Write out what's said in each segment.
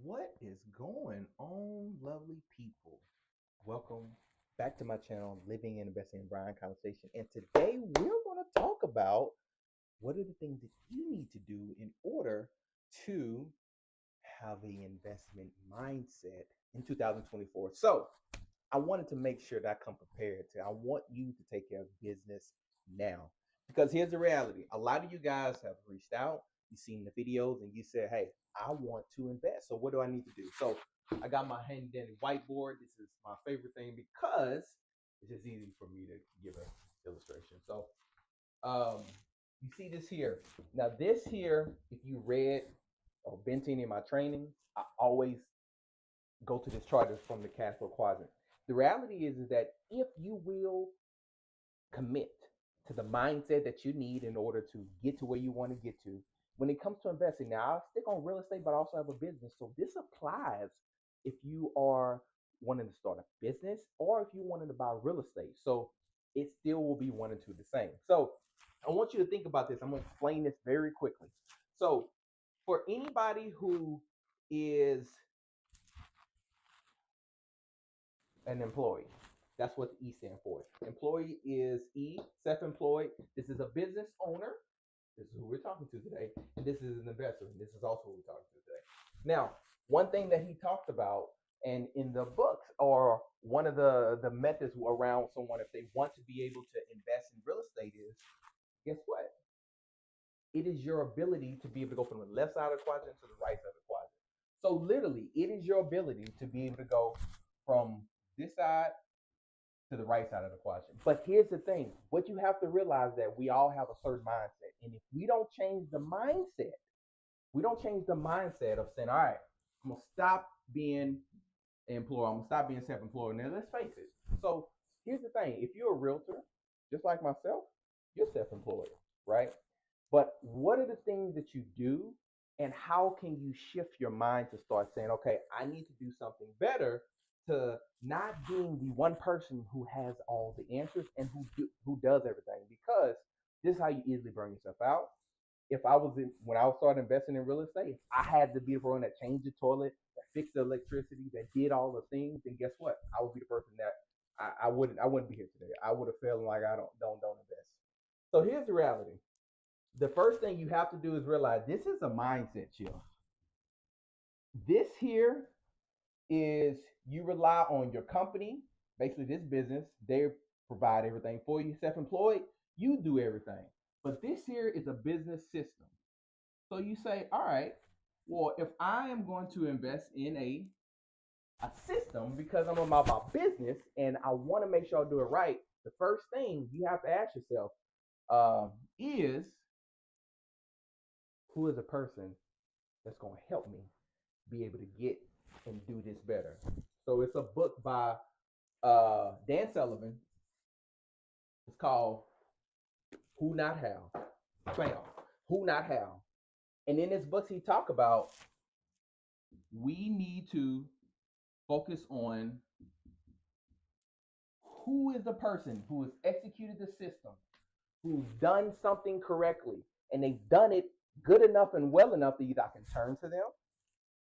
What is going on, lovely people? Welcome back to my channel, Living and Investing in Bryan-College. And today we're going to talk about what are the things that you need to do in order to have an investment mindset in 2024. So, I wanted to make sure that I come prepared to. I want you to take care of business now. Because here's the reality. A lot of you guys have reached out, you've seen the videos, and you said, hey, I want to invest. So what do I need to do? So I got my hand in whiteboard. This is my favorite thing because it's just easy for me to give an illustration. So you see this here. Now this here, if you read or been to any of my trainings, I always go to this chart that's from the cash flow quadrant. The reality is that if you will commit to the mindset that you need in order to get to where you want to get to, when it comes to investing, now I'll stick on real estate, but I also have a business. So this applies if you are wanting to start a business or if you wanted to buy real estate. So it still will be one and two the same. So I want you to think about this. I'm going to explain this very quickly. So for anybody who is an employee. That's what the E stand for. Employee is E, self-employed. This is a business owner. This is who we're talking to today. And this is an investor. And this is also who we're talking to today. Now, one thing that he talked about, and in the books, or one of the methods around someone if they want to be able to invest in real estate is, guess what? It is your ability to be able to go from the left side of the quadrant to the right side of the quadrant. So literally, it is your ability to be able to go from this side to the right side of the quadrant. But here's the thing: what you have to realize that we all have a certain mindset, and if we don't change the mindset, we don't change the mindset of saying, "All right, I'm gonna stop being an employer. I'm gonna stop being self-employed." Now, let's face it. So here's the thing: if you're a realtor, just like myself, you're self-employed, right? But what are the things that you do, and how can you shift your mind to start saying, okay, I need to do something better to not being the one person who has all the answers and who does everything? Because this is how you easily burn yourself out. If I was in, when I started investing in real estate, I had to be the one that changed the toilet, that fixed the electricity, that did all the things. And guess what? I would be the person that I wouldn't be here today. I would have felt like I don't invest. So here's the reality: the first thing you have to do is realize this is a mindset shift. This here is you rely on your company, basically this business, they provide everything for you. Self-employed, you do everything. But this here is a business system. So you say, all right, well, if I am going to invest in a system because I'm about my business and I want to make sure I do it right, the first thing you have to ask yourself is who is a person that's going to help me be able to get and do this better. So it's a book by Dan Sullivan. It's called Who Not How. Bam. Who Not How. And in this book, he talk about we need to focus on who is the person who has executed the system, who's done something correctly, and they've done it good enough and well enough that either I can turn to them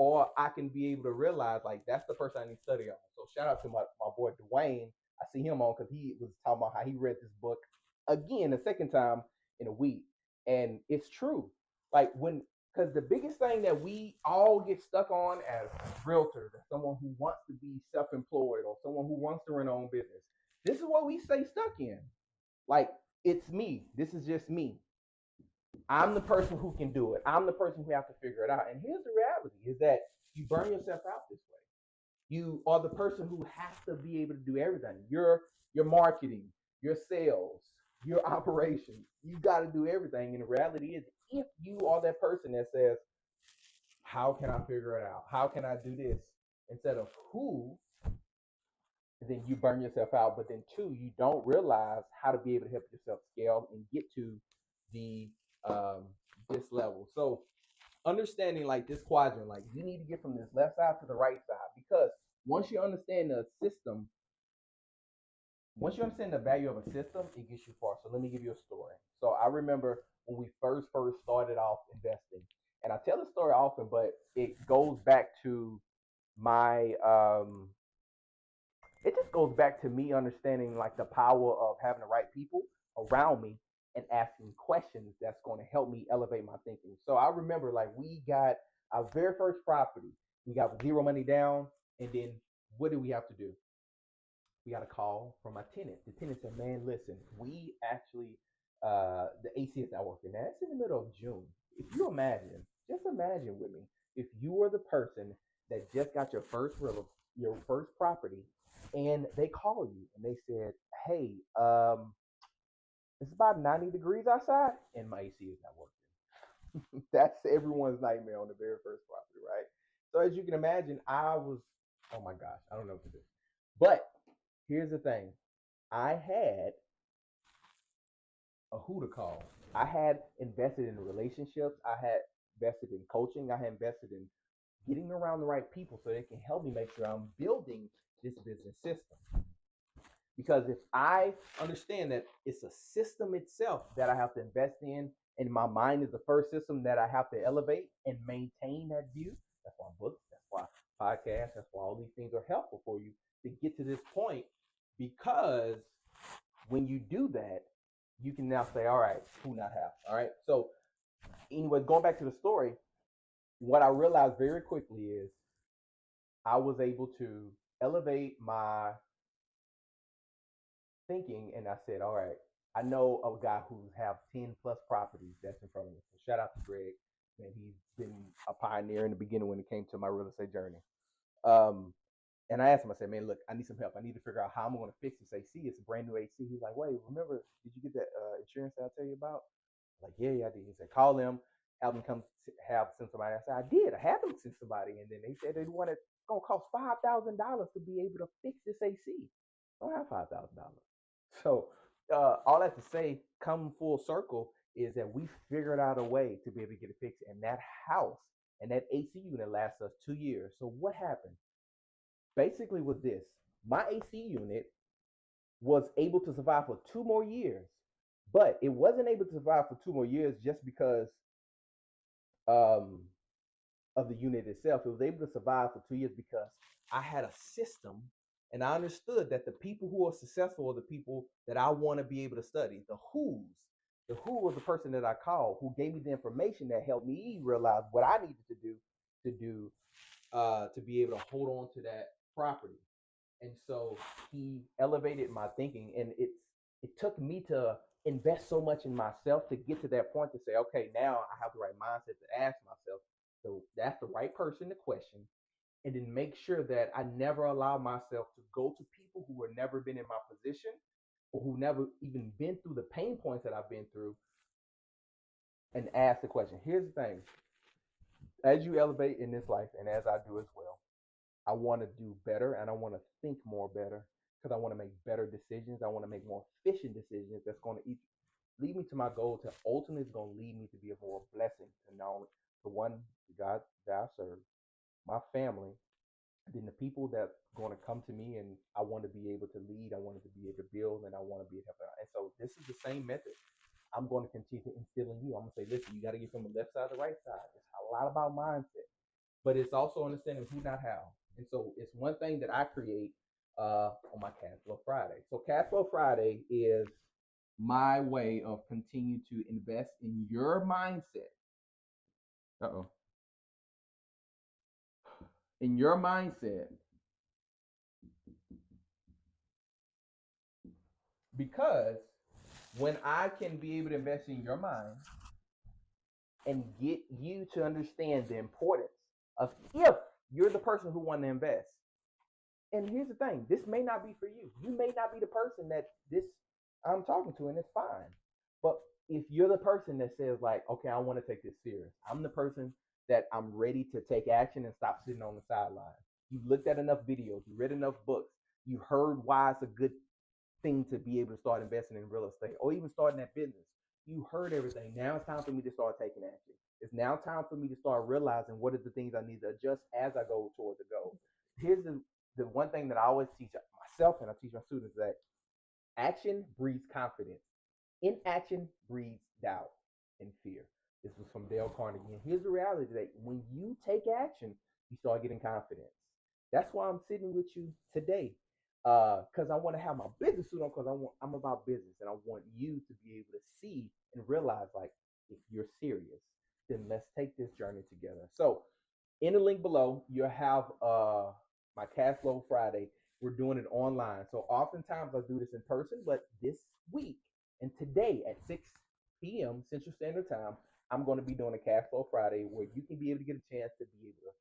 or I can be able to realize like that's the person I need to study on. So shout out to my boy Dwayne. I see him on because he was talking about how he read this book again the second time in a week. And it's true. Like when because the biggest thing that we all get stuck on as realtors, as someone who wants to be self-employed or someone who wants to run their own business, this is what we stay stuck in. Like it's me. This is just me. I'm the person who can do it. I'm the person who have to figure it out. And here's the reality is that you burn yourself out this way. You are the person who has to be able to do everything. Your marketing, your sales, your operations. You got to do everything. And the reality is if you are that person that says, how can I figure it out? How can I do this? Instead of who, then you burn yourself out. But then two, you don't realize how to be able to help yourself scale and get to the this level. So understanding like this quadrant, like you need to get from this left side to the right side because once you understand the system, once you understand the value of a system, it gets you far. So let me give you a story. So I remember when we first started off investing, and I tell the story often, but it goes back to my it just goes back to me understanding like the power of having the right people around me and asking questions that's going to help me elevate my thinking. So I remember like we got our very first property. We got zero money down, and then what do we have to do? We got a call from my tenant. The tenant said, "Man, listen, we actually the AC is not working." Now it's in the middle of June. If you imagine, just imagine with me, if you were the person that just got your first property, and they call you and they said, "Hey, it's about 90 degrees outside, and my AC is not working." That's everyone's nightmare on the very first property, right? So as you can imagine, I was, oh my gosh, I don't know what to do. But here's the thing. I had a who to call. I had invested in relationships. I had invested in coaching. I had invested in getting around the right people so they can help me make sure I'm building this business system. Because if I understand that it's a system itself that I have to invest in, and my mind is the first system that I have to elevate and maintain that view, that's why books, that's why podcasts, that's why all these things are helpful for you to get to this point. Because when you do that, you can now say, all right, who not have? All right. So, anyway, going back to the story, what I realized very quickly is I was able to elevate my thinking, and I said, all right, I know a guy who have 10 plus properties that's in front of me. So shout out to Greg. Man, he's been a pioneer in the beginning when it came to my real estate journey. Um, and I asked him, I said, man, look, I need some help. I need to figure out how I'm going to fix this AC. It's a brand new AC. He's like, wait, remember, did you get that insurance that I tell you about? I'm like, yeah, I did. He said, call them, have them come have send somebody. I said, I did. I had them send somebody. And then they said they wanted, it's going to cost $5,000 to be able to fix this AC. I don't have $5,000. So all that to say, come full circle is that we figured out a way to be able to get it fixed. And that house and that AC unit lasts us 2 years. So what happened? Basically, with this, my AC unit was able to survive for 2 more years, but it wasn't able to survive for 2 more years just because um, of the unit itself. It was able to survive for 2 years because I had a system and I understood that the people who are successful are the people that I want to be able to study. The who's. The who was the person that I called who gave me the information that helped me realize what I needed to be able to hold on to that property. And so he elevated my thinking, and it took me to invest so much in myself to get to that point to say, okay, now I have the right mindset to ask myself, so that's the right person to question, and then make sure that I never allow myself to go to people who have never been in my position or who never even been through the pain points that I've been through, and ask the question. Here's the thing: as you elevate in this life, and as I do as well, I want to do better and I want to think more better because I want to make better decisions. I want to make more efficient decisions that's going to lead me to my goal to ultimately is going to lead me to be a more blessing to not only the one God that I serve, my family, then the people that's going to come to me, and I want to be able to lead, I want to be able to build, and I want to be able to help out. And so this is the same method I'm going to continue to instill in you. I'm going to say, listen, you got to get from the left side to the right side. It's a lot about mindset, but it's also understanding who, not how. And so it's one thing that I create on my Cash Flow Friday. So Cash Flow Friday is my way of continue to invest in your mindset. Uh-oh. In your mindset, because when I can be able to invest in your mind and get you to understand the importance of if you're the person who want to invest. And here's the thing, this may not be for you. You may not be the person that this I'm talking to, and it's fine. But if you're the person that says, like, okay, I want to take this serious, I'm the person that I'm ready to take action and stop sitting on the sidelines. You've looked at enough videos, you read enough books, you heard why it's a good thing to be able to start investing in real estate or even starting that business. You heard everything. Now it's time for me to start taking action. It's now time for me to start realizing what are the things I need to adjust as I go towards the goal. Here's the one thing that I always teach myself and I teach my students that action breeds confidence. Inaction breeds doubt and fear. This was from Dale Carnegie. And here's the reality today. When you take action, you start getting confidence. That's why I'm sitting with you today. Because I want to have my business suit on because I'm about business and I want you to be able to see and realize like if you're serious, then let's take this journey together. So in the link below, you'll have my cash flow Friday. We're doing it online. So oftentimes I do this in person, but this week and today at 6 p.m. Central Standard Time, I'm going to be doing a cash flow Friday where you can be able to get a chance to be able to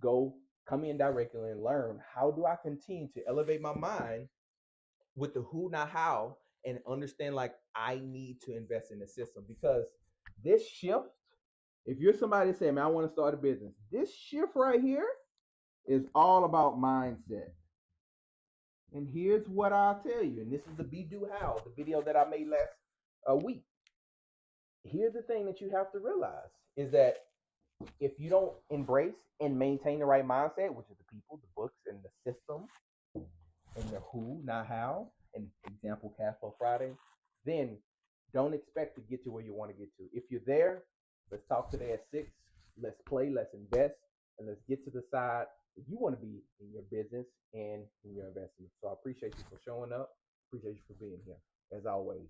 go come in directly and learn how do I continue to elevate my mind with the who, not how, and understand like I need to invest in the system because this shift, if you're somebody saying, man, I want to start a business, this shift right here is all about mindset. And here's what I'll tell you, and this is the Be Do How, the video that I made last week. Here's the thing that you have to realize is that if you don't embrace and maintain the right mindset, which is the people, the books, and the system, and the who, not how, and example cash flow Friday, then don't expect to get to where you want to get to. If you're there, let's talk today at 6. Let's play, let's invest, and let's get to the side that you want to be in your business and in your investment. So I appreciate you for showing up. Appreciate you for being here. As always,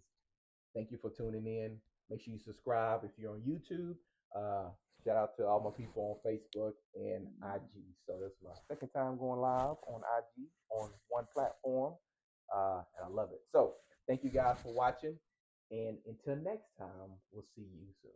thank you for tuning in. Make sure you subscribe if you're on YouTube. Uh, Shout out to all my people on Facebook and IG. So this is my second time going live on IG on one platform, and I love it. So thank you guys for watching, and until next time, we'll see you soon.